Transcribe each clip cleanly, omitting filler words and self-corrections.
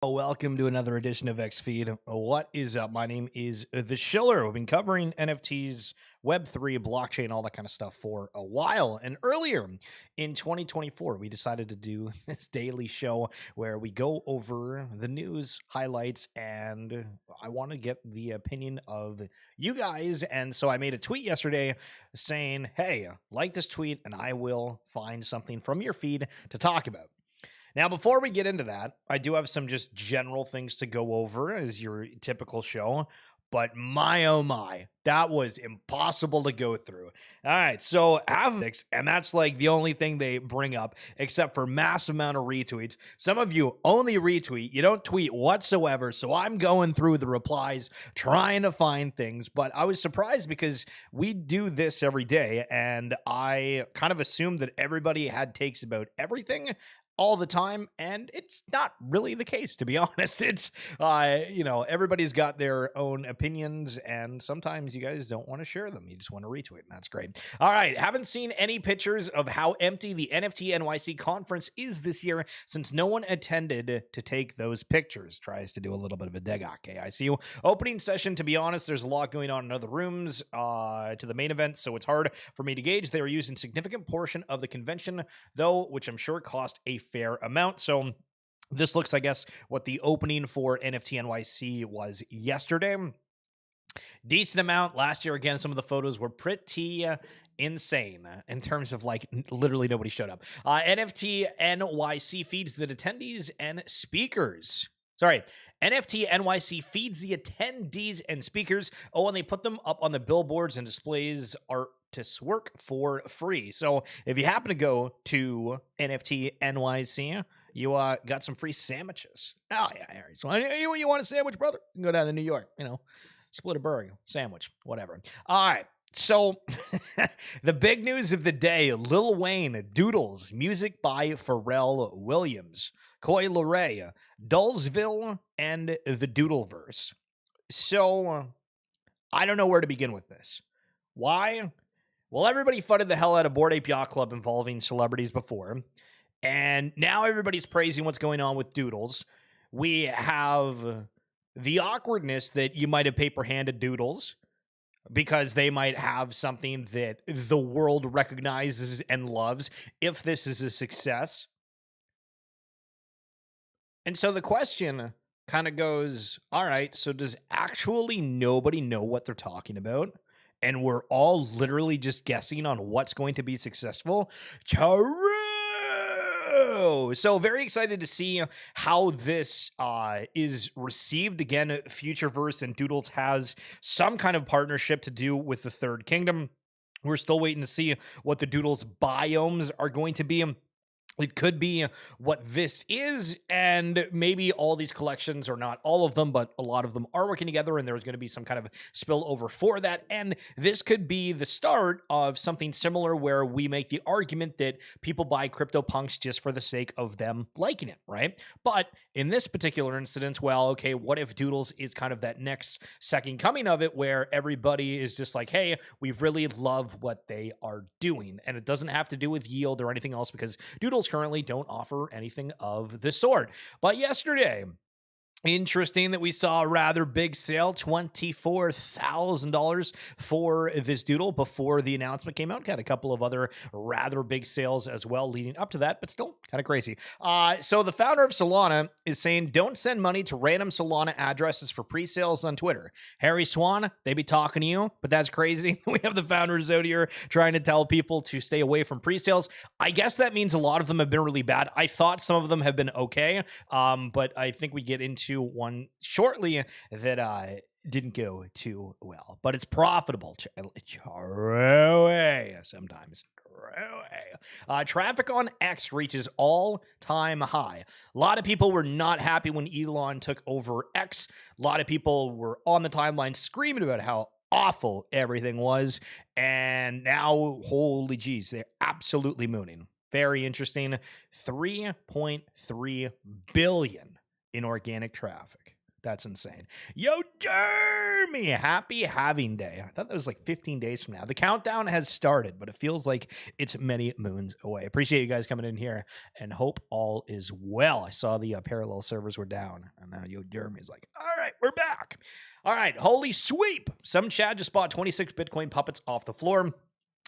Welcome to another edition of X Feed. What is up? My name is The Schiller. We've been covering NFTs, Web3, blockchain, all that kind of stuff for a while. And earlier in 2024, we decided to do this daily show where we go over the news, highlights, and I want to get the opinion of you guys. And so I made a tweet yesterday saying, hey, like this tweet, and I will find something from your feed to talk about. Now, before we get into that, I do have some just general things to go over as your typical show. But my oh my, that was impossible to go through. All right, so Avix, and that's like the only thing they bring up, except for massive amount of retweets. Some of you only retweet, you don't tweet whatsoever. So I'm going through the replies, trying to find things. But I was surprised because we do this every day, and I kind of assumed that everybody had takes about everything all the time, and it's not really the case, to be honest. It's everybody's got their own opinions, and sometimes you guys don't want to share them, you just want to retweet, and that's great. All right, haven't seen any pictures of how empty the NFT NYC conference is this year since no one attended to take those pictures. Tries to do a little bit of a degake. I see you. Opening session, to be honest, there's a lot going on in other rooms to the main event, so it's hard for me to gauge. They were using significant portion of the convention though, which I'm sure cost a fair amount. So this looks, I guess, what the opening for NFT NYC was yesterday. Decent amount. Last year, again, some of the photos were pretty insane in terms of like literally nobody showed up. NFT NYC feeds the attendees and speakers. Sorry, NFT NYC feeds the attendees and speakers. Oh, and they put them up on the billboards and displays artists' work for free. So if you happen to go to NFT NYC, you got some free sandwiches. Oh, yeah. All right. So you want a sandwich, brother? You can go down to New York, split a burger, sandwich, whatever. All right. So the big news of the day, Lil Wayne, Doodles, music by Pharrell Williams, Coi Leray, Dullsville, and the Doodleverse. So I don't know where to begin with this. Why? Well, everybody fudded the hell out of Bored Ape Yacht Club involving celebrities before, and now everybody's praising what's going on with Doodles. We have the awkwardness that you might have paper-handed Doodles because they might have something that the world recognizes and loves if this is a success. And so the question kind of goes, all right, so does actually nobody know what they're talking about? And we're all literally just guessing on what's going to be successful? True! So very excited to see how this is received. Again, Futureverse and Doodles has some kind of partnership to do with the Third Kingdom. We're still waiting to see what the Doodles biomes are going to be. It could be what this is, and maybe all these collections, or not all of them, but a lot of them are working together, and there's going to be some kind of spillover for that. And this could be the start of something similar where we make the argument that people buy CryptoPunks just for the sake of them liking it, right? But in this particular instance, well, okay, what if Doodles is kind of that next second coming of it where everybody is just like, hey, we really love what they are doing. And it doesn't have to do with yield or anything else because Doodles currently don't offer anything of the sort. But yesterday, interesting that we saw a rather big sale, $24,000 for this doodle before the announcement came out. Got a couple of other rather big sales as well leading up to that, but still kind of crazy. So the founder of Solana is saying, don't send money to random Solana addresses for pre-sales on Twitter. Harry Swan, they be talking to you, but that's crazy. We have the founders out here trying to tell people to stay away from pre-sales. I guess that means a lot of them have been really bad. I thought some of them have been okay, but I think we get into one shortly that didn't go too well, but it's profitable. Sometimes. Traffic on X reaches all-time high. A lot of people were not happy when Elon took over X. A lot of people were on the timeline screaming about how awful everything was, and now, holy geez, they're absolutely mooning. Very interesting. 3.3 billion in organic traffic. That's insane. Yo, Jeremy, happy having day. I thought that was like 15 days from now. The countdown has started, but it feels like it's many moons away. Appreciate you guys coming in here and hope all is well. I saw the parallel servers were down, and now Yo, Jeremy's like, all right, we're back. All right, holy sweep. Some Chad just bought 26 Bitcoin puppets off the floor.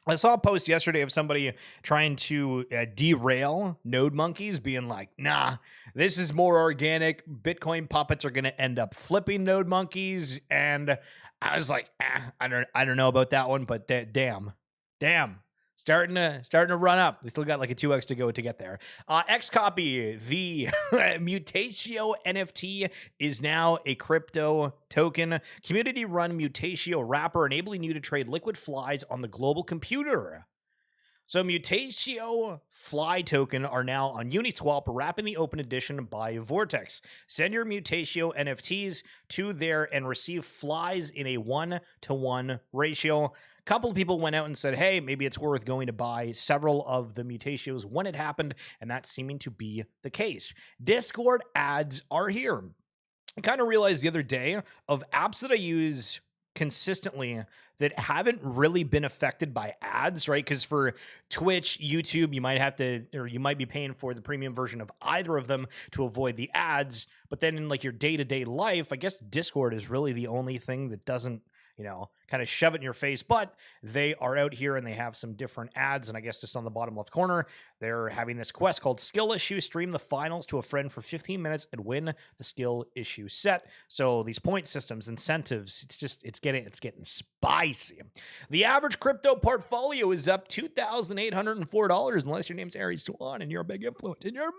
I saw a post yesterday of somebody trying to derail node monkeys, being like, nah, this is more organic. Bitcoin puppets are going to end up flipping node monkeys. And I was like, I don't know about that one, but damn, starting to run up. We still got like a 2x to go to get there. Xcopy, the Mutatio NFT is now a crypto token. Community run Mutatio wrapper enabling you to trade liquid flies on the global computer. So Mutatio Fly token are now on Uniswap, wrapping the open edition by Vortex. Send your Mutatio NFTs to there and receive flies in a 1-to-1 ratio. A couple of people went out and said, hey, maybe it's worth going to buy several of the Mutatios when it happened, and that's seeming to be the case. Discord ads are here. I kind of realized the other day of apps that I use consistently that haven't really been affected by ads, right? Because for Twitch, YouTube, you might have to, or you might be paying for the premium version of either of them to avoid the ads. But then in like your day-to-day life, I guess Discord is really the only thing that doesn't, kind of shove it in your face, but they are out here and they have some different ads. And I guess just on the bottom left corner, they're having this quest called Skill Issue. Stream the finals to a friend for 15 minutes and win the skill issue set. So these point systems, incentives, it's getting spicy. The average crypto portfolio is up $2,804 unless your name's Aries Swan and you're a big influence and you're mooning.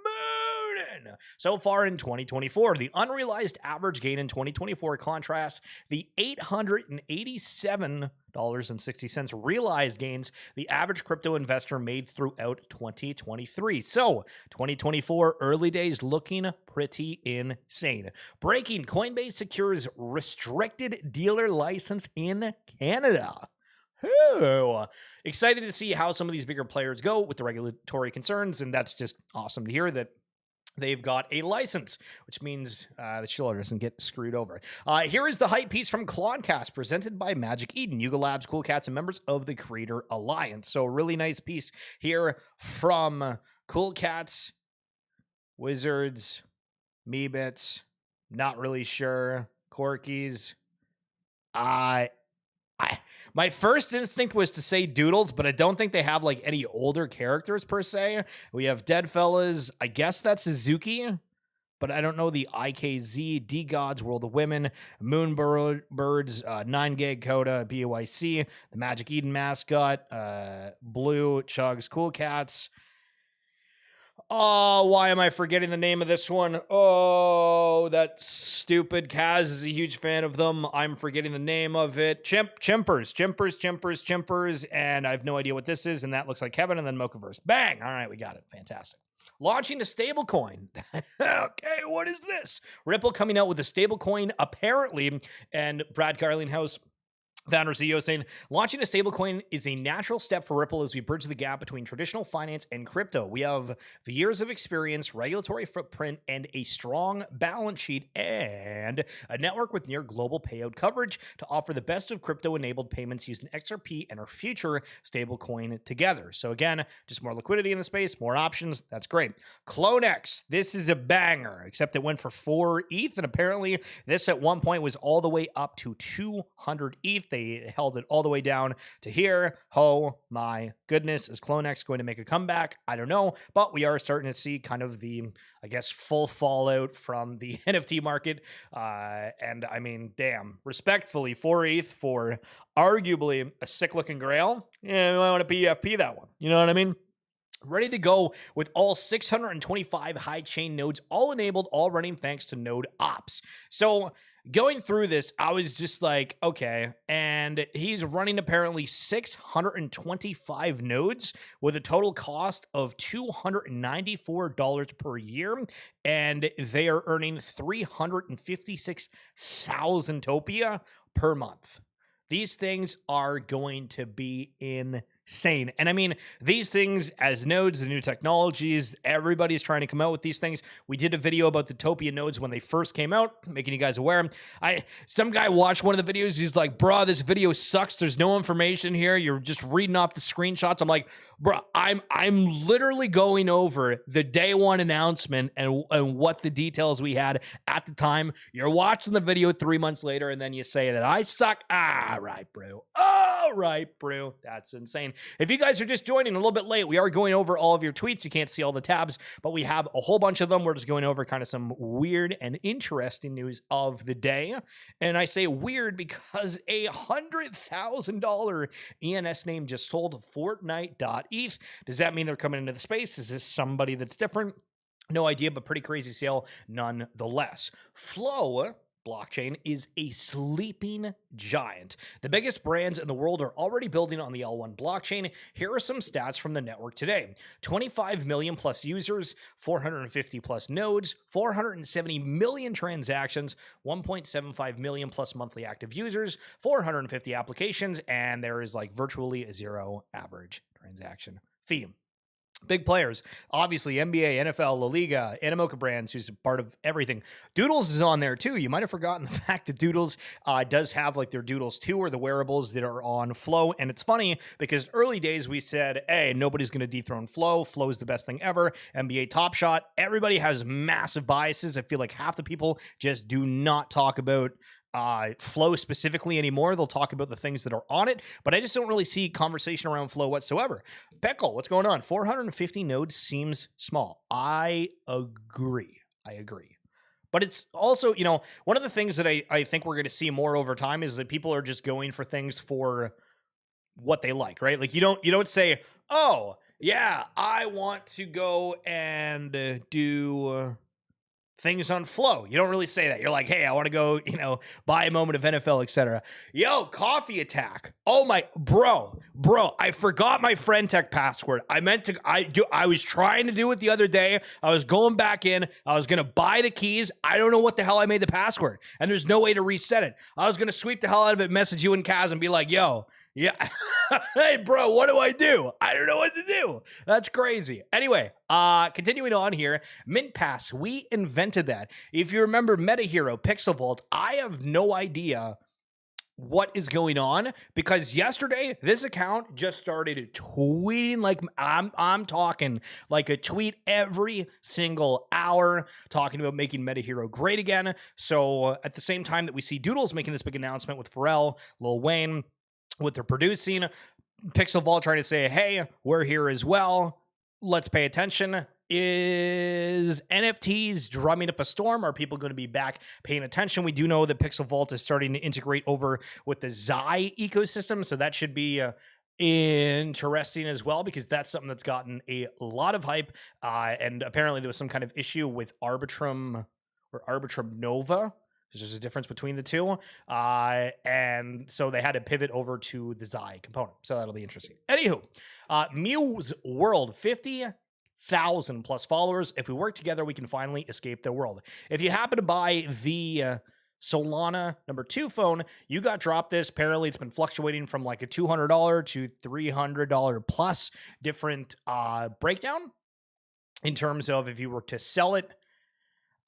So far in 2024, the unrealized average gain in 2024 contrasts the $887.60 realized gains the average crypto investor made throughout 2023. So 2024 early days looking pretty insane. Breaking: Coinbase secures restricted dealer license in Canada. Ooh. Excited to see how some of these bigger players go with the regulatory concerns, and that's just awesome to hear that they've got a license, which means the Schiller doesn't get screwed over. Here is the hype piece from Cloncast, presented by Magic Eden, Yuga Labs, Cool Cats, and members of the Creator Alliance. So a really nice piece here from Cool Cats, Wizards, Meebits, not really sure, Corkies. My first instinct was to say Doodles, but I don't think they have like any older characters per se. We have Deadfellas. I guess that's Suzuki, but I don't know the IKZ, D-Gods, World of Women, Moonbirds, 9 Coda, BOYC, the Magic Eden mascot, Blue, Chugs, Cool Cats. Oh, why am I forgetting the name of this one? Oh, that stupid Kaz is a huge fan of them. I'm forgetting the name of it. Chimpers, and I have no idea what this is, and that looks like Kevin, and then Mochaverse. Bang! All right, we got it. Fantastic. Launching a stablecoin. Okay, what is this? Ripple coming out with a stablecoin, apparently, and Brad Garlinghouse, founder CEO, saying, launching a stablecoin is a natural step for Ripple as we bridge the gap between traditional finance and crypto. We have the years of experience, regulatory footprint, and a strong balance sheet, and a network with near global payout coverage to offer the best of crypto-enabled payments using XRP and our future stablecoin together. So again, just more liquidity in the space, more options. That's great. CloneX, this is a banger, except it went for 4 ETH, and apparently this at one point was all the way up to 200 ETH. They held it all the way down to here. Oh my goodness. Is CloneX going to make a comeback? I don't know, but we are starting to see kind of the, I guess, full fallout from the NFT market. And I mean, damn, respectfully, 4 ETH for arguably a sick looking grail. Yeah, I want to PFP that one. You know what I mean? Ready to go with all 625 high chain nodes, all enabled, all running thanks to Node Ops. So going through this, I was just like, okay. And he's running apparently 625 nodes with a total cost of $294 per year. And they are earning 356,000 Topia per month. These things are going to be insane. insane. And I mean, these things as nodes, the new technologies, everybody's trying to come out with these things. We did a video about the Topia nodes when they first came out, making you guys aware. Some guy watched one of the videos. He's like, "Bruh, this video sucks. There's no information here. You're just reading off the screenshots." I'm like, "Bruh, I'm literally going over the day one announcement and what the details we had at the time. You're watching the video 3 months later, and then you say that I suck. All right, bro. All right, bro. That's insane." If you guys are just joining a little bit late, we are going over all of your tweets. You can't see all the tabs, but we have a whole bunch of them. We're just going over kind of some weird and interesting news of the day. And I say weird because a $100,000 ENS name just sold Fortnite.eth. Does that mean they're coming into the space? Is this somebody that's different? No idea, but pretty crazy sale nonetheless. Flow blockchain is a sleeping giant. The biggest brands in the world are already building on the L1 blockchain. Here are some stats from the network today. 25 million plus users, 450 plus nodes, 470 million transactions, 1.75 million plus monthly active users, 450 applications, and there is like virtually a zero average transaction fee. Big players, obviously NBA, NFL, La Liga, Animoca Brands, who's a part of everything. Doodles is on there too. You might have forgotten the fact that Doodles does have like their Doodles 2 or the wearables that are on Flow. And it's funny because early days we said, hey, nobody's going to dethrone Flow. Flow is the best thing ever. NBA Top Shot. Everybody has massive biases. I feel like half the people just do not talk about Flow specifically anymore. They'll talk about the things that are on it, but I just don't really see conversation around Flow whatsoever. Peckle, what's going on? 450 nodes seems small. I agree. But it's also, one of the things that I think we're going to see more over time is that people are just going for things for what they like, right? Like you don't say, oh yeah, I want to go and do things on Flow. You don't really say that. You're like, hey, I want to go, buy a moment of NFL, etc. Yo, coffee attack. Oh my, bro, I forgot my friend tech password. I was trying to do it the other day. I was going back in. I was going to buy the keys. I don't know what the hell I made the password. And there's no way to reset it. I was going to sweep the hell out of it, message you and Kaz and be like, yo, yeah. Hey, bro, what do I do? I don't know what to do. That's crazy. Anyway, continuing on here, Mint Pass, we invented that. If you remember Meta Hero, Pixel Vault, I have no idea what is going on because yesterday this account just started tweeting like I'm talking like a tweet every single hour talking about making Meta Hero great again. So at the same time that we see Doodles making this big announcement with Pharrell, Lil Wayne, what they're producing, Pixel Vault trying to say, hey, we're here as well. Let's pay attention. Is NFTs drumming up a storm? Are people going to be back paying attention? We do know that Pixel Vault is starting to integrate over with the Zai ecosystem, so that should be interesting as well because that's something that's gotten a lot of hype. And apparently there was some kind of issue with Arbitrum or Arbitrum Nova. There's a difference between the two. And so they had to pivot over to the Zai component. So that'll be interesting. Anywho, Muse World, 50,000 plus followers. If we work together, we can finally escape their world. If you happen to buy the Solana #2 phone, you got dropped this. Apparently, it's been fluctuating from like a $200 to $300 plus different breakdown in terms of if you were to sell it.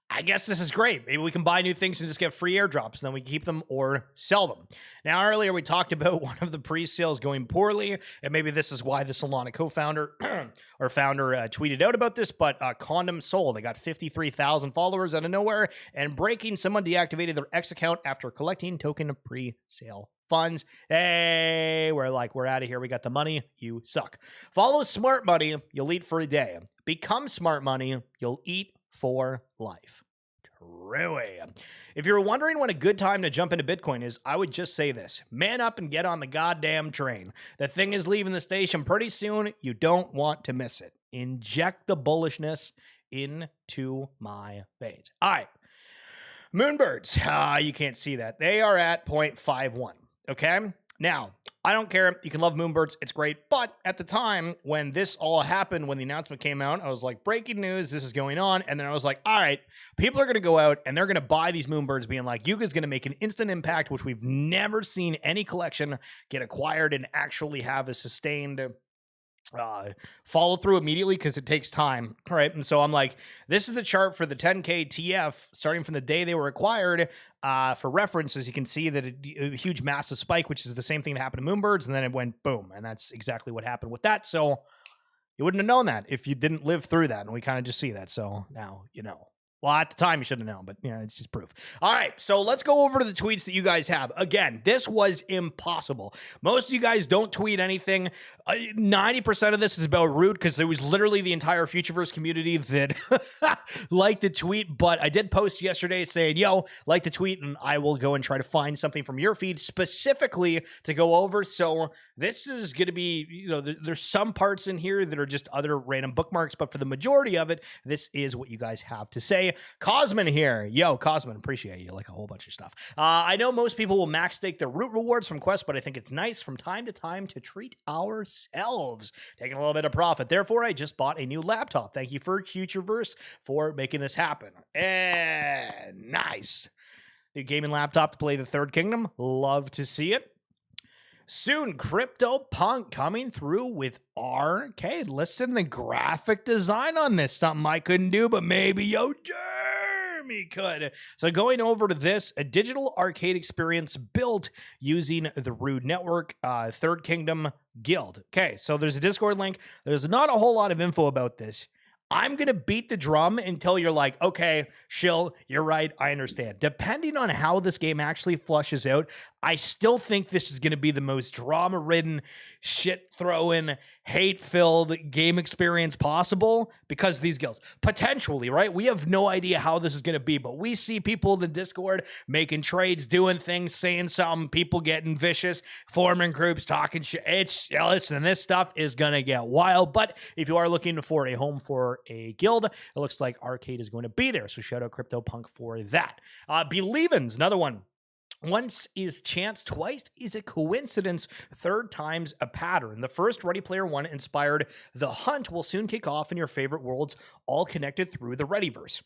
I guess this is great. Maybe we can buy new things and just get free airdrops, and then we keep them or sell them. Now, earlier we talked about one of the pre-sales going poorly, and maybe this is why the Solana co-founder or founder tweeted out about this, but Condom Soul, they got 53,000 followers out of nowhere, and breaking, someone deactivated their X account after collecting token pre-sale funds. Hey, we're out of here. We got the money. You suck. Follow smart money. You'll eat for a day. Become smart money. You'll eat for life. Truly. If you're wondering when a good time to jump into Bitcoin is, I would just say this. Man up and get on the goddamn train. The thing is leaving the station pretty soon. You don't want to miss it. Inject the bullishness into my veins. All right. Moonbirds. You can't see that. They are at 0.51. Okay. Now, I don't care. You can love Moonbirds. It's great. But at the time when this all happened, when the announcement came out, I was like, breaking news, this is going on. And then I was like, all right, people are going to go out and they're going to buy these Moonbirds, being like, Yuga's going to make an instant impact, which we've never seen any collection get acquired and actually have a sustained follow through immediately, because it takes time, right? And so I'm like, this is the chart for the 10K TF starting from the day they were acquired. For reference, as you can see, that a huge massive spike, which is the same thing that happened to Moonbirds, and then it went boom, and that's exactly what happened with that. So you wouldn't have known that if you didn't live through that, and we kind of just see that. So now you know. Well, at the time, you should have known, but yeah, it's just proof. All right, so let's go over to the tweets that you guys have. Again, this was impossible. Most of you guys don't tweet anything. 90% of this is about Root, because there was literally the entire Futureverse community that liked the tweet, but I did post yesterday saying, yo, like the tweet, and I will go and try to find something from your feed specifically to go over. So this is going to be, you know, there's some parts in here that are just other random bookmarks, but for the majority of it, this is what you guys have to say. Cosman here. Yo, Cosman, appreciate you. Like a whole bunch of stuff. I know most people will max stake their Root rewards from quests, but I think it's nice from time to time to treat ourselves, taking a little bit of profit. Therefore, I just bought a new laptop. Thank you for Futureverse for making this happen. And nice. New gaming laptop to play the Third Kingdom. Love to see it. Soon, CryptoPunk coming through with Arcade. Listen, the graphic design on this, something I couldn't do, but maybe yo Jeremy could. So going over to this, a digital arcade experience built using the Rude Network, Third Kingdom Guild. Okay, so there's a Discord link. There's not a whole lot of info about this. I'm going to beat the drum until you're like, okay, Shill, you're right, I understand. Depending on how this game actually flushes out, I still think this is going to be the most drama-ridden, shit-throwing, hate-filled game experience possible because of these guilds. Potentially, right? We have no idea how this is going to be, but we see people in the Discord making trades, doing things, saying something, people getting vicious, forming groups, talking shit. Listen, this stuff is going to get wild, but if you are looking for a home for a guild, it looks like Arcade is going to be there, so shout out CryptoPunk for that. Believin's another one. Once is chance, twice is a coincidence, third time's a pattern. The first Ready Player One inspired The Hunt will soon kick off in your favorite worlds, all connected through the Readyverse.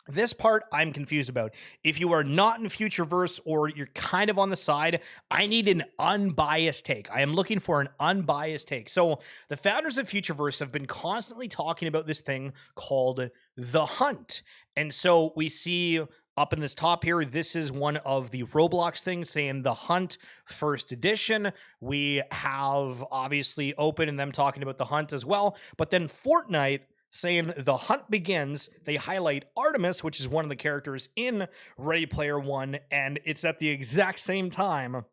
This part I'm confused about. If you are not in Futureverse or you're kind of on the side, I need an unbiased take. I am looking for an unbiased take. So the founders of Futureverse have been constantly talking about this thing called The Hunt. And so we see up in this top here, this is one of the Roblox things saying The Hunt First Edition. We have obviously Open and them talking about The Hunt as well. But then Fortnite saying The Hunt begins. They highlight Artemis, which is one of the characters in Ready Player One. And it's at the exact same time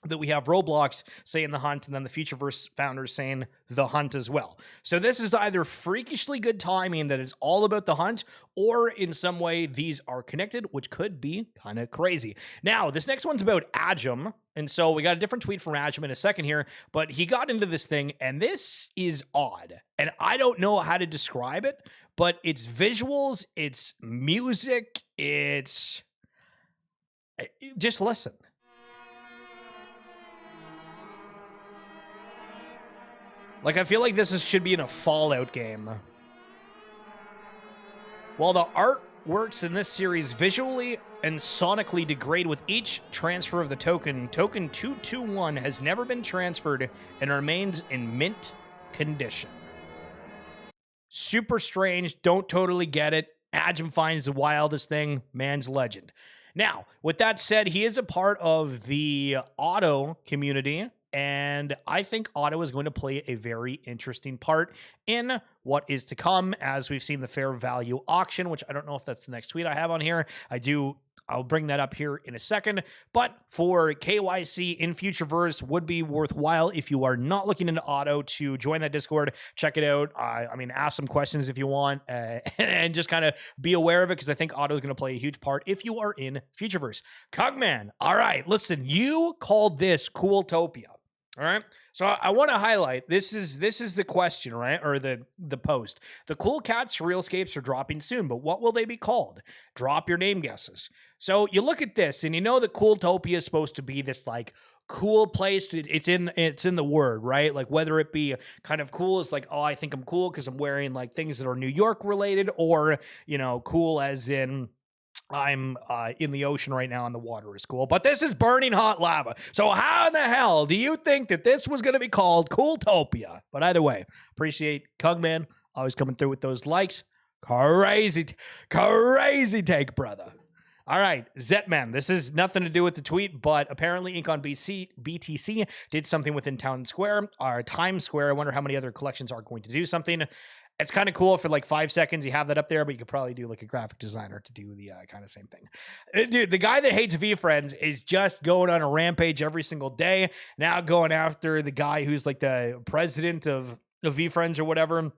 that we have Roblox saying The Hunt, and then the Futureverse founders saying The Hunt as well. So this is either freakishly good timing that it's all about The Hunt, or in some way these are connected, which could be kind of crazy. Now, this next one's about Ajum, and so we got a different tweet from Ajum in a second here, but he got into this thing, and this is odd. And I don't know how to describe it, but it's visuals, it's music, it's... Just listen. Like, I feel like this should be in a Fallout game. While the artworks in this series visually and sonically degrade with each transfer of the token, token 221 has never been transferred and remains in mint condition. Super strange. Don't totally get it. Ajum finds the wildest thing. Man's legend. Now, with that said, he is a part of the auto community, and I think auto is going to play a very interesting part in what is to come, as we've seen the fair value auction, which I don't know if that's the next tweet I have on here. I'll bring that up here in a second. But for KYC in Futureverse, would be worthwhile if you are not looking into auto to join that Discord. Check it out. I mean, ask some questions if you want, and just kind of be aware of it, because I think auto is going to play a huge part if you are in Futureverse. Cogman, all right, listen, you called this Cooltopia. All right. So I want to highlight, this is the question, right? Or the post. The Cool Cats Realscapes are dropping soon, but what will they be called? Drop your name guesses. So you look at this and you know that Cooltopia is supposed to be this like cool place. It's in the word, right? Like whether it be kind of cool as like, oh, I think I'm cool because I'm wearing like things that are New York related, or cool as in I'm in the ocean right now and the water is cool. But this is burning hot lava. So how in the hell do you think that this was going to be called Cooltopia? But either way, appreciate Cugman always coming through with those likes. Crazy take, brother. All right, Zetman. This is nothing to do with the tweet, but apparently Ink on BTC did something within Town Square, or Times Square. I wonder how many other collections are going to do something. It's kind of cool for like 5 seconds. You have that up there, but you could probably do like a graphic designer to do the kind of same thing. Dude, the guy that hates VFriends is just going on a rampage every single day. Now going after the guy who's like the president of VFriends or whatever.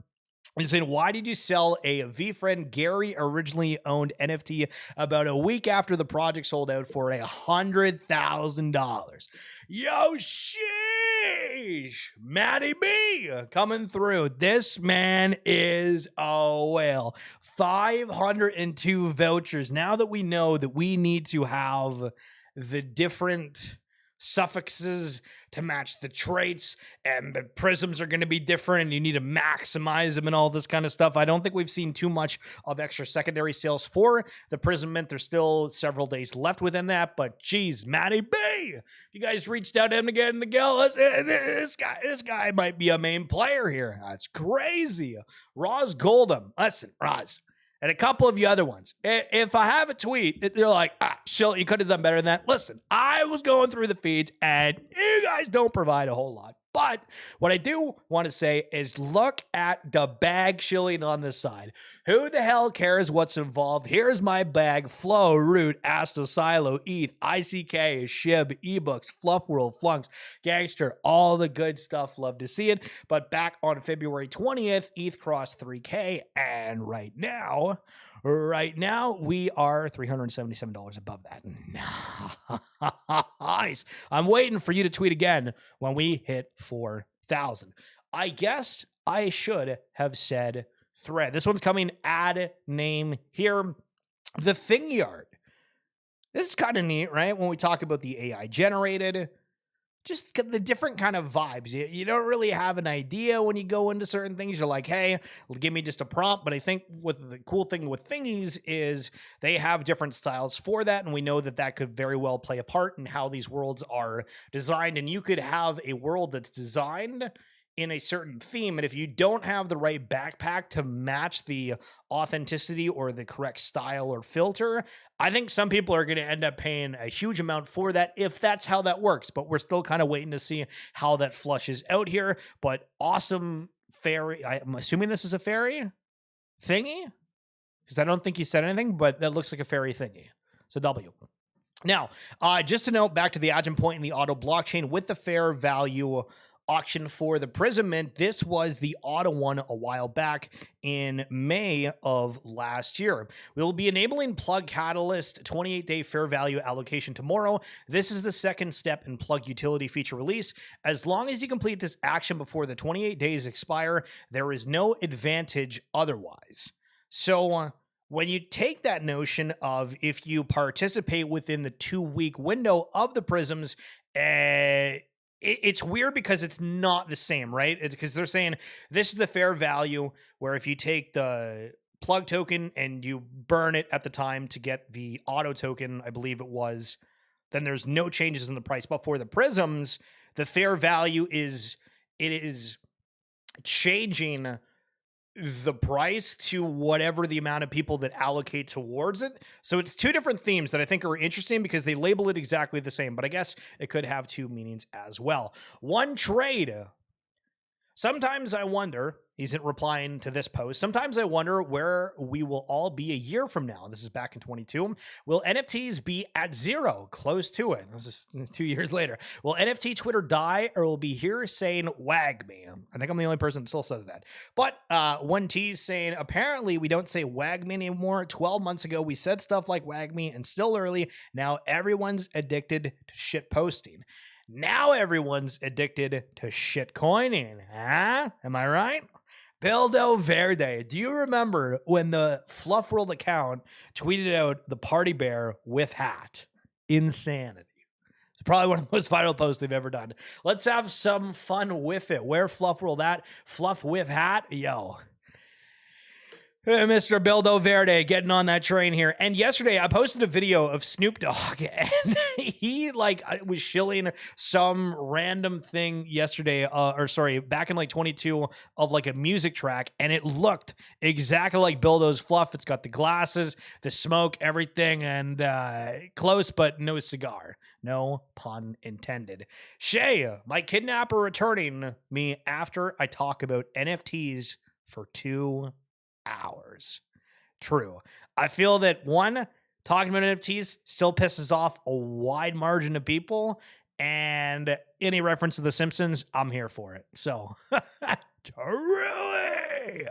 He's saying, why did you sell a VFriend Gary originally owned NFT about a week after the project sold out for $100,000? Yo, sheesh. Matty B coming through. This man is a whale. 502 vouchers. Now that we know that we need to have the different suffixes to match the traits, and the prisms are going to be different, and you need to maximize them and all this kind of stuff. I don't think we've seen too much of extra secondary sales for the prism mint. There's still several days left within that, but geez, Matty B, you guys reached out to him to get in the gill. This guy might be a main player here. That's crazy. Roz Goldham. Listen, Roz, and a couple of the other ones. If I have a tweet, they're like, Shill, you could have done better than that. Listen, I was going through the feeds, and you guys don't provide a whole lot. But what I do want to say is look at the bag shilling on this side. Who the hell cares what's involved? Here's my bag. Flow, Root, Asto, Silo, ETH, ICK, Shib, eBooks, Fluff World, Flunks, Gangster, all the good stuff. Love to see it. But back on February 20th, ETH crossed 3K. And right now, we are $377 above that. Nice. I'm waiting for you to tweet again when we hit 4,000. I guess I should have said thread. This one's coming. Add name here. The Thingy art. This is kind of neat, right? When we talk about the AI generated, just the different kind of vibes. You don't really have an idea when you go into certain things. You're like, hey, give me just a prompt. But I think with the cool thing with thingies is they have different styles for that. And we know that that could very well play a part in how these worlds are designed. And you could have a world that's designed in a certain theme, and if you don't have the right backpack to match the authenticity or the correct style or filter, I think some people are going to end up paying a huge amount for that if that's how that works. But we're still kind of waiting to see how that flushes out here. But awesome fairy. I'm assuming this is a fairy thingy, because I don't think he said anything, but that looks like a fairy thingy. So W. Now, just to note, back to the agent point in the auto blockchain with the fair value auction for the Prism Mint. This was the auto one a while back in May of last year. We'll be enabling Plug Catalyst 28-day fair value allocation tomorrow. This is the second step in Plug utility feature release. As long as you complete this action before the 28 days expire, there is no advantage otherwise. So when you take that notion of if you participate within the 2-week window of the Prisms, it's weird because it's not the same, right? Because they're saying this is the fair value where if you take the plug token and you burn it at the time to get the auto token, I believe it was, then there's no changes in the price. But for the prisms, the fair value is changing the price to whatever the amount of people that allocate towards it. So it's two different themes that I think are interesting because they label it exactly the same, but I guess it could have two meanings as well. One trade. Sometimes I wonder, he's replying to this post, sometimes I wonder where we will all be a year from now. This is back in 22. Will NFTs be at zero, close to it? This is 2 years later. Will NFT Twitter die, or will be here saying wag me? I think I'm the only person that still says that. But one T's saying, apparently we don't say wag me anymore. 12 months ago, we said stuff like wag me and still early. Now everyone's addicted to shit posting. Now everyone's addicted to shit coining. Huh? Am I right? Bildo Verde. Do you remember when the Fluff World account tweeted out the party bear with hat? Insanity. It's probably one of the most viral posts they've ever done. Let's have some fun with it. Where Fluff World at? Fluff with hat? Yo. Mr. Bildo Verde getting on that train here. And yesterday I posted a video of Snoop Dogg and he was shilling some random thing yesterday, back in like 22 of like a music track. And it looked exactly like Bildo's Fluff. It's got the glasses, the smoke, everything, and close, but no cigar. No pun intended. Shay, my kidnapper returning me after I talk about NFTs for 2 hours. True. I feel that one, talking about NFTs still pisses off a wide margin of people, and any reference to The Simpsons, I'm here for it. So, truly.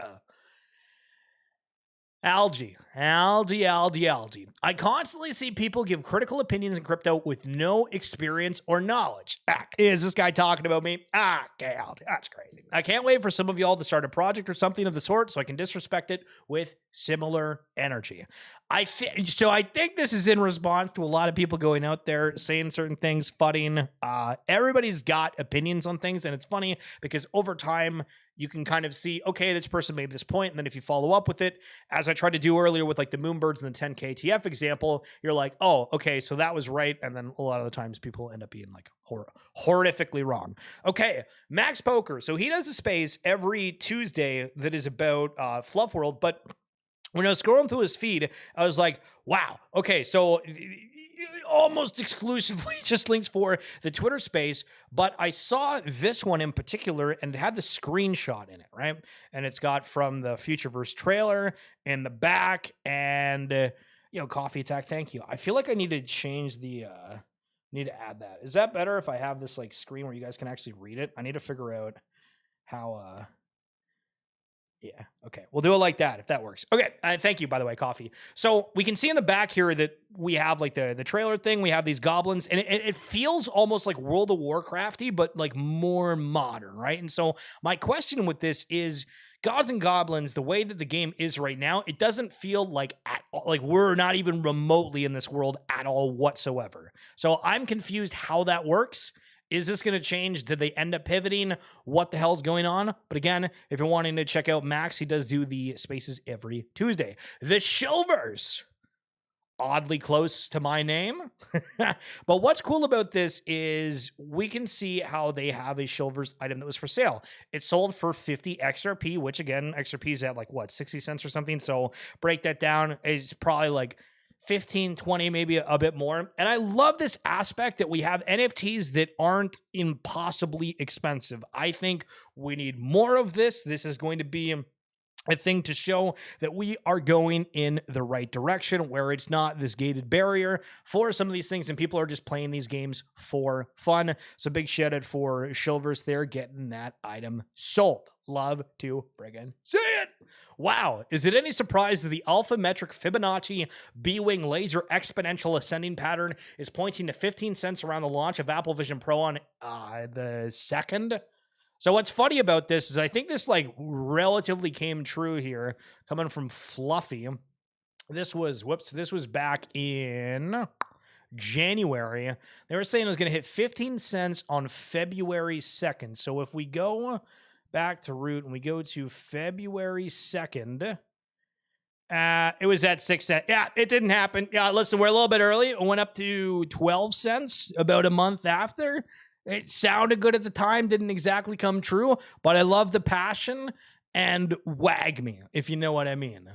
Algae. I constantly see people give critical opinions in crypto with no experience or knowledge. Is this guy talking about me? Okay, Algae. That's crazy. I can't wait for some of y'all to start a project or something of the sort so I can disrespect it with similar energy. I think this is in response to a lot of people going out there saying certain things, fudding. Everybody's got opinions on things, and it's funny because over time, you can kind of see, okay, this person made this point, and then if you follow up with it, as I tried to do earlier with like the Moonbirds and the 10K TF example, you're like, oh, okay, so that was right, and then a lot of the times people end up being like horrifically wrong. Okay, Max Poker, so he does a space every Tuesday that is about Fluff World, but when I was scrolling through his feed, I was like, wow, okay, so almost exclusively just links for the Twitter space, but I saw this one in particular and it had the screenshot in it, right? And it's got from the Futureverse trailer in the back and, Coffee Attack, thank you. I feel like I need to change need to add that. Is that better if I have this like screen where you guys can actually read it? I need to figure out how, yeah. Okay. We'll do it like that if that works. Okay. Thank you, by the way, Coffee. So we can see in the back here that we have like the trailer thing. We have these goblins, and it feels almost like World of Warcrafty, but like more modern, right? And so my question with this is, Gods and Goblins, the way that the game is right now, it doesn't feel like we're not even remotely in this world at all whatsoever. So I'm confused how that works. Is this going to change? Did they end up pivoting? What the hell's going on? But again, if you're wanting to check out Max, he does do the spaces every Tuesday. The Shilvers. Oddly close to my name. But what's cool about this is we can see how they have a Shilvers item that was for sale. It sold for 50 XRP, which again, XRP is at 60 cents or something. So break that down. It's probably like 15, 20, maybe a bit more. And I love this aspect that we have NFTs that aren't impossibly expensive. I think we need more of this. This is going to be a thing to show that we are going in the right direction, where it's not this gated barrier for some of these things and people are just playing these games for fun. So big shout out for Shilvers there getting that item sold. Love to friggin' see it. Wow. Is it any surprise that the alphametric Fibonacci B-Wing laser exponential ascending pattern is pointing to 15 cents around the launch of Apple Vision Pro on the 2nd? So what's funny about this is I think this relatively came true here coming from Fluffy. This was back in January. They were saying it was going to hit 15 cents on February 2nd. So if we go back to root and we go to February 2nd, it was at 6 cents. Yeah, it didn't happen. Yeah, listen, we're a little bit early. It went up to 12 cents about a month after. It sounded good at the time, didn't exactly come true, but I love the passion and wag me, if you know what I mean.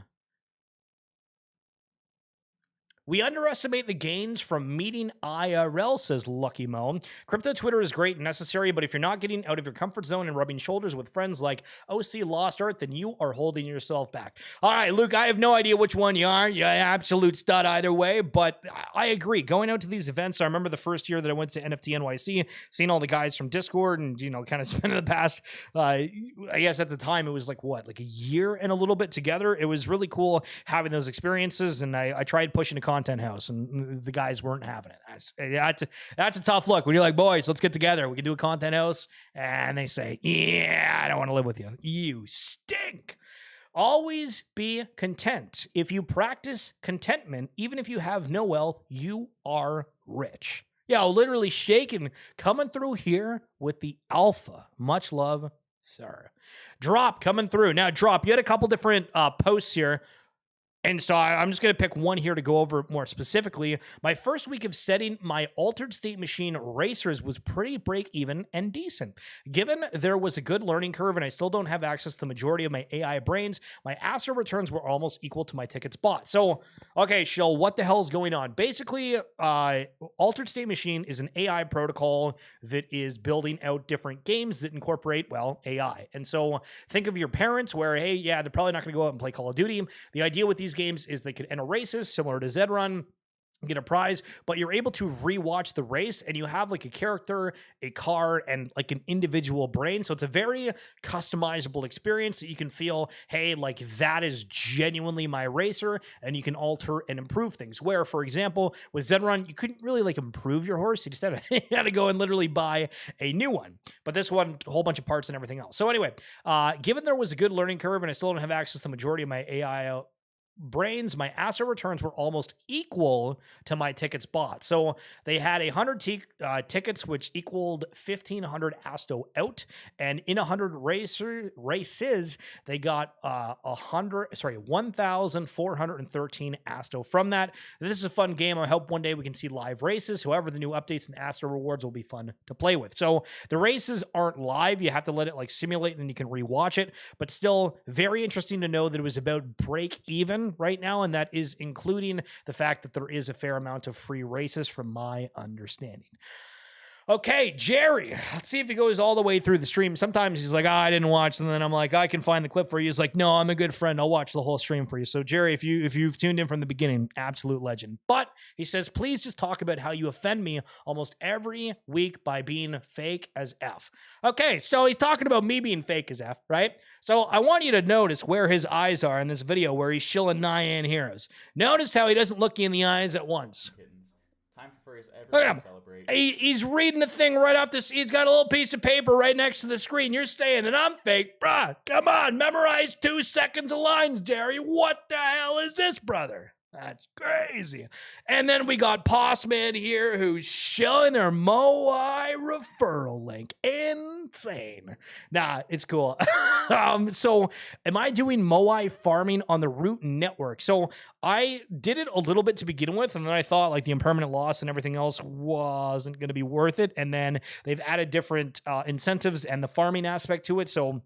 We underestimate the gains from meeting IRL, says Lucky Mo. Crypto Twitter is great and necessary, but if you're not getting out of your comfort zone and rubbing shoulders with friends like OC Lost Earth, then you are holding yourself back. All right, Luke, I have no idea which one you are. You're an absolute stud either way, but I agree. Going out to these events, I remember the first year that I went to NFT NYC, seeing all the guys from Discord and, kind of spending the past, I guess at the time it was like a year and a little bit together. It was really cool having those experiences, and I tried pushing a content house and the guys weren't having it. That's a tough look when you're like, boys, let's get together, we can do a content house, and they say, yeah, I don't want to live with you, you stink. Always be content. If you practice contentment, even if you have no wealth, you are rich. Yeah, literally shaking, coming through here with the alpha. Much love, sir. Drop coming through. Now, Drop, you had a couple different posts here. And so I'm just going to pick one here to go over more specifically. My first week of setting my altered state machine racers was pretty break even and decent. Given there was a good learning curve and I still don't have access to the majority of my AI brains, my ASTRA returns were almost equal to my tickets bought. So, okay, Shill, what the hell is going on? Basically, altered state machine is an AI protocol that is building out different games that incorporate, well, AI. And so think of your parents where, hey, yeah, they're probably not going to go out and play Call of Duty. The idea with these games is they could enter races similar to Zed Run, get a prize, but you're able to rewatch the race and you have like a character, a car, and like an individual brain. So it's a very customizable experience that you can feel, hey, like that is genuinely my racer, and you can alter and improve things. Where, for example, with Zed Run, you couldn't really like improve your horse. You just had to, you had to go and literally buy a new one. But this one, a whole bunch of parts and everything else. So anyway, given there was a good learning curve and I still don't have access to the majority of my AI brains, my ASA returns were almost equal to my tickets bought. So they had 100 tickets, which equaled 1,500 ASTO out. And in 100 races, they got 1,413 ASTO from that. This is a fun game. I hope one day we can see live races. However, the new updates and ASTO rewards will be fun to play with. So the races aren't live. You have to let it like simulate and then you can rewatch it. But still, very interesting to know that it was about break even right now, and that is including the fact that there is a fair amount of free races from my understanding. Okay, Jerry, let's see if he goes all the way through the stream. Sometimes he's like, I didn't watch, and then I'm like, I can find the clip for you. He's like, no, I'm a good friend. I'll watch the whole stream for you. So, Jerry, if you've tuned in from the beginning, absolute legend. But he says, please just talk about how you offend me almost every week by being fake as F. Okay, so he's talking about me being fake as F, right? So I want you to notice where his eyes are in this video where he's shilling Nyan heroes. Notice how he doesn't look you in the eyes at once. Time for furries Look everywhere at to him. celebrate. He's reading the thing right off this. He's got a little piece of paper right next to the screen. You're saying that I'm fake. Bruh, come on. Memorize 2 seconds of lines, Jerry. What the hell is this, brother? That's crazy. And then we got Postman here who's showing their Moai referral link. Insane. Nah, it's cool. So am I doing Moai farming on the Root network? So I did it a little bit to begin with, and then I thought like the impermanent loss and everything else wasn't going to be worth it. And then they've added different incentives and the farming aspect to it. So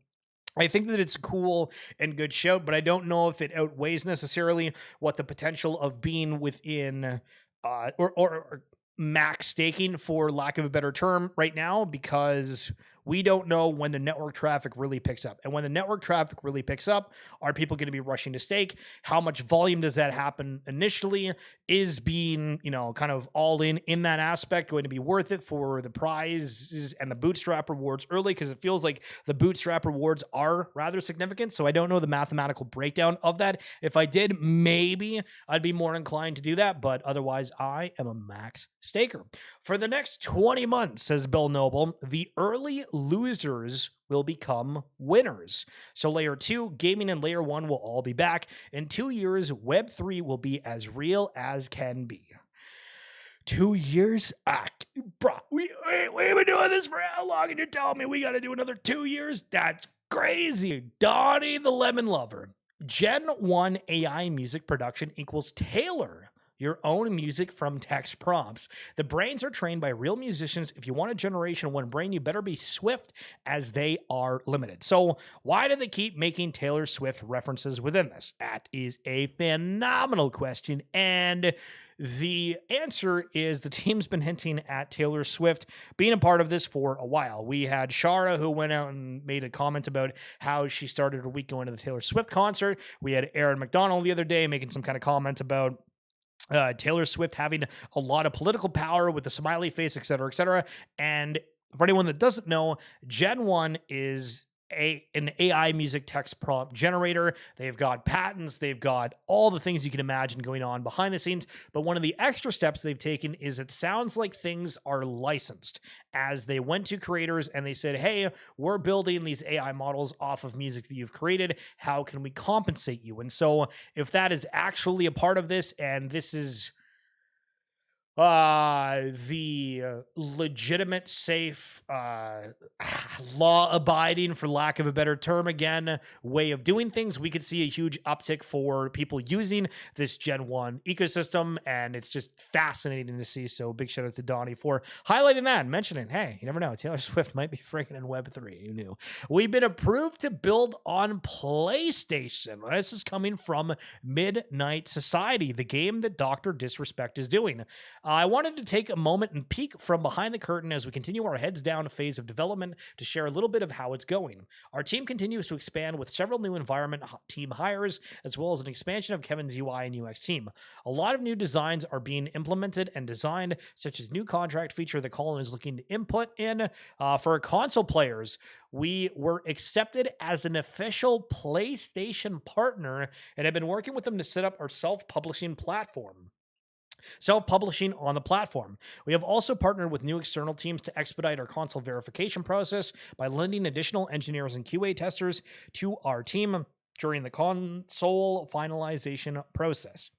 I think that it's a cool and good shout, but I don't know if it outweighs necessarily what the potential of being within or max staking, for lack of a better term, right now, because we don't know when the network traffic really picks up. And when the network traffic really picks up, are people going to be rushing to stake? How much volume does that happen initially? Is being, kind of all in that aspect going to be worth it for the prizes and the bootstrap rewards early? Because it feels like the bootstrap rewards are rather significant. So I don't know the mathematical breakdown of that. If I did, maybe I'd be more inclined to do that. But otherwise, I am a max staker. For the next 20 months, says Bill Noble, the early losers will become winners. So layer 2, gaming, and layer 1 will all be back. In 2 years, Web 3 will be as real as can be. 2 years? Bro, we've been doing this for how long? And you're telling me we got to do another 2 years? That's crazy. Donnie the Lemon Lover. Gen 1 AI music production equals Taylor your own music from text prompts. The brains are trained by real musicians. If you want a Generation 1 brain, you better be Swift, as they are limited. So why do they keep making Taylor Swift references within this? That is a phenomenal question. And the answer is the team's been hinting at Taylor Swift being a part of this for a while. We had Shara, who went out and made a comment about how she started her week going to the Taylor Swift concert. We had Aaron McDonald the other day making some kind of comment about Taylor Swift having a lot of political power with the smiley face, et cetera, et cetera. And for anyone that doesn't know, Gen 1 is an AI music text prompt generator. They've got patents. They've got all the things you can imagine going on behind the scenes. But one of the extra steps they've taken is it sounds like things are licensed, as they went to creators and they said, hey, we're building these AI models off of music that you've created. How can we compensate you? And so if that is actually a part of this, and this is The legitimate, safe, law abiding, for lack of a better term, again, way of doing things. We could see a huge uptick for people using this Gen 1 ecosystem, and it's just fascinating to see. So, big shout out to Donnie for highlighting that and mentioning, hey, you never know, Taylor Swift might be freaking in Web3. Who knew? We've been approved to build on PlayStation. This is coming from Midnight Society, the game that Dr. Disrespect is doing. I wanted to take a moment and peek from behind the curtain as we continue our heads down phase of development to share a little bit of how it's going. Our team continues to expand with several new environment team hires, as well as an expansion of Kevin's UI and UX team. A lot of new designs are being implemented and designed, such as new contract feature that Colin is looking to input in for console players. We were accepted as an official PlayStation partner and have been working with them to set up our self-publishing on the platform. We have also partnered with new external teams to expedite our console verification process by lending additional engineers and QA testers to our team during the console finalization process.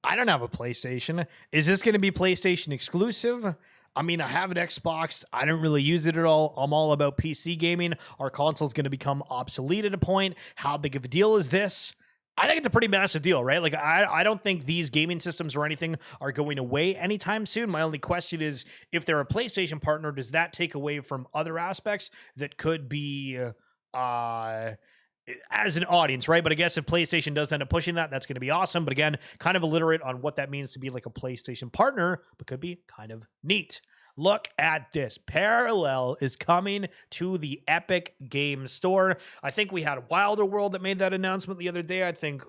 I don't have a PlayStation. Is this going to be PlayStation exclusive? I mean, I have an Xbox. I don't really use it at all. I'm all about PC gaming. Our console's going to become obsolete at a point. How big of a deal is this? I think it's a pretty massive deal, right? Like, I don't think these gaming systems or anything are going away anytime soon. My only question is, if they're a PlayStation partner, does that take away from other aspects that could be as an audience, right? But I guess if PlayStation does end up pushing that, that's going to be awesome. But again, kind of illiterate on what that means to be like a PlayStation partner, but could be kind of neat. Look at this. Parallel is coming to the Epic Games Store. I think we had Wilder World that made that announcement the other day. I think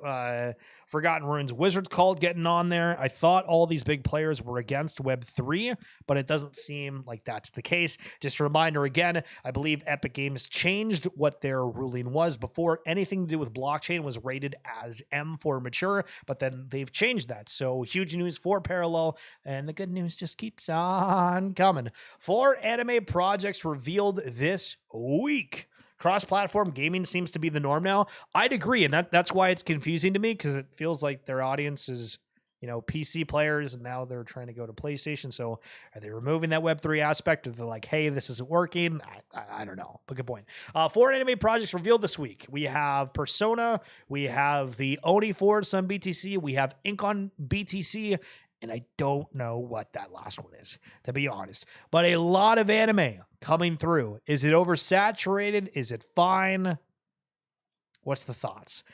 Forgotten Ruins Wizards called getting on there. I thought all these big players were against Web3, but it doesn't seem like that's the case. Just a reminder again, I believe Epic Games changed what their ruling was. Before, anything to do with blockchain was rated as M for mature, but then they've changed that. So huge news for Parallel, and the good news just keeps on coming. 4 anime projects revealed this week. Cross-platform gaming seems to be the norm now. I'd agree, and that's why it's confusing to me, because it feels like their audience is, PC players, and now they're trying to go to PlayStation. So are they removing that Web3 aspect? Or they're like, hey, this isn't working? I don't know, but good point. 4 anime projects revealed this week. We have Persona, we have the Oni Force on BTC, we have Ink on BTC, and I don't know what that last one is, to be honest. But a lot of anime coming through. Is it oversaturated? Is it fine? What's the thoughts?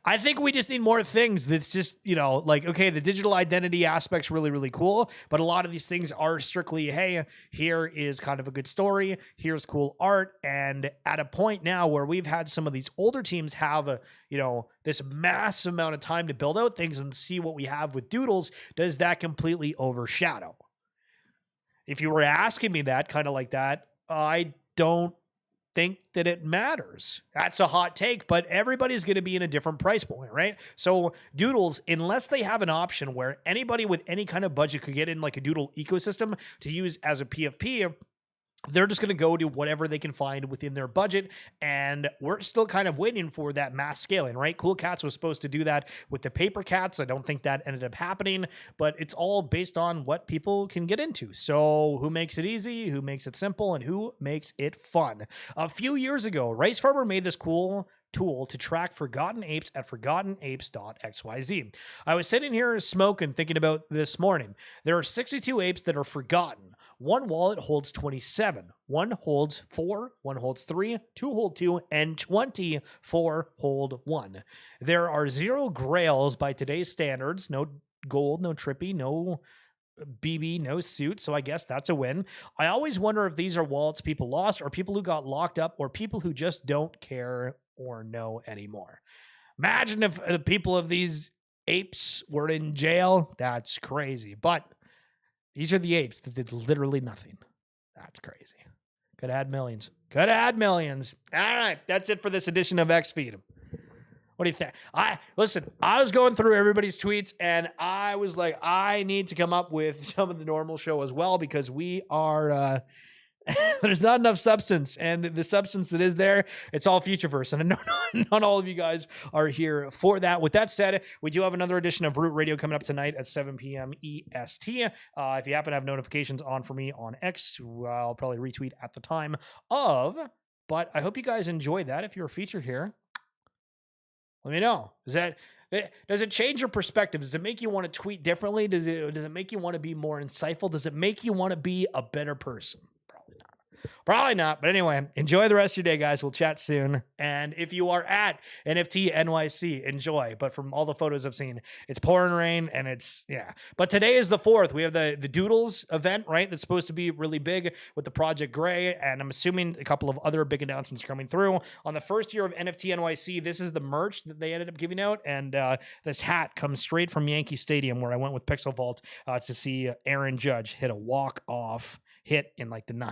I think we just need more things that's just, okay, the digital identity aspect's really, really cool, but a lot of these things are strictly, hey, here is kind of a good story, here's cool art, and at a point now where we've had some of these older teams have, this massive amount of time to build out things and see what we have with Doodles, does that completely overshadow? If you were asking me that, kind of like that, I don't think that it matters. That's a hot take, but everybody's going to be in a different price point, right? So Doodles, unless they have an option where anybody with any kind of budget could get in like a Doodle ecosystem to use as a PFP, they're just going to go to whatever they can find within their budget, and we're still kind of waiting for that mass scaling, right? Cool Cats was supposed to do that with the paper cats. I don't think that ended up happening, but it's all based on what people can get into. So who makes it easy, who makes it simple, and who makes it fun? A few years ago, Rice Farmer made this cool tool to track forgotten apes at forgottenapes.xyz. I was sitting here smoking, thinking about this morning. There are 62 apes that are forgotten. One wallet holds 27. One holds 4. One holds 3. 2 hold 2. And 24 hold 1. There are 0 grails by today's standards. No gold, no trippy, no BB, no suit, so I guess that's a win. I always wonder if these are wallets people lost, or people who got locked up, or people who just don't care or know anymore. Imagine if the people of these apes were in jail. That's crazy. But these are the apes that did literally nothing. That's crazy. Could have had millions. Could have had millions. All right, that's it for this edition of XFeed. What do you think? I was going through everybody's tweets, and I was like, I need to come up with some of the normal show as well, because we are There's not enough substance, and the substance that is there, it's all Futureverse, and I know not all of you guys are here for that. With that said, we do have another edition of Root Radio coming up tonight at 7 p.m. EST. If you happen to have notifications on for me on X, I'll probably retweet at the time of. But I hope you guys enjoyed that. If you're a feature here, let me know. Does it change your perspective? Does it make you want to tweet differently? Does it make you want to be more insightful? Does it make you want to be a better person? Probably not. But anyway, enjoy the rest of your day, guys. We'll chat soon. And if you are at NFT NYC, enjoy. But from all the photos I've seen, it's pouring rain and yeah. But today is the 4th. We have the Doodles event, right? That's supposed to be really big with the Project Gray. And I'm assuming a couple of other big announcements are coming through. On the first year of NFT NYC, this is the merch that they ended up giving out. And this hat comes straight from Yankee Stadium, where I went with Pixel Vault to see Aaron Judge hit a walk-off hit in like the 9th.